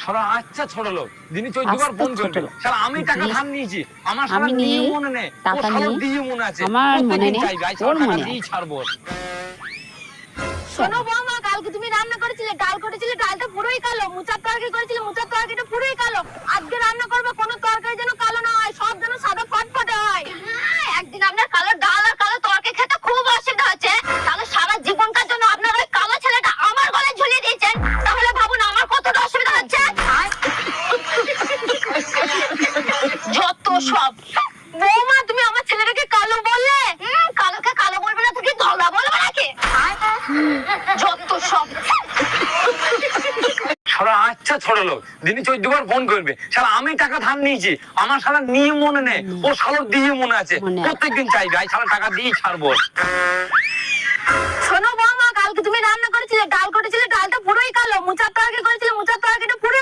সারা আচ্ছা ছোট লোক দিনই 14 বার ফোন করবে শালা আমি টাকা ধার নিয়েছি আমার শালা নিয়ে মনে নেই ও শালা দিয়ে মনে আছে আমার মনে নেই ওর মনে দিয়ে ছাড়বো। শোনো বৌমা, কালকে তুমি রান্না করেছিলে, ডাল করেছিলে, ডালটা পুরোই কালো। মুচার তরকারি করেছিলে, মুচার তরকারিটা পুরোই কালো। আজকে রান্না করবে কোনো তরকারি যেন কালো না হয়, সব যেন সাদা ফটফটে হয়। একদিন আপনার কালো ডাল আর কালো তরকারি খেতে খুব অসুবিধা হচ্ছে, তাহলে সারা জীবনকার জন্য আপনার ওই কালো ছেলেটা আমার গলায় ঝুলিয়ে দিয়েছেন। তাহলে ভাবুন আমার কতটা অসুবিধা হচ্ছে। যত সব। বৌমা, তুমি আমার ছেলেটাকে কালো বললে? কালোকে কালো বলবে না তো কি ধলা বলবে নাকি? যত সব। শালা আচ্ছা ছোট লোক দিনই 14 বার ফোন করবে শালা আমি টাকা ধার নিয়েছি আমার শালা নিয়ে মনে নেই ও শালা দিয়ে মনে আছে প্রত্যেকদিন চাইবে আই শালা টাকা দিয়ে ছাড়বো। শোনো বৌমা, কালকে তুমি রান্না করেছিলে, ডাল করেছিলে, ডালটা পুরোই কালো। মুচার তরকারি করেছিলে, মুচার তরকারিটা পুরো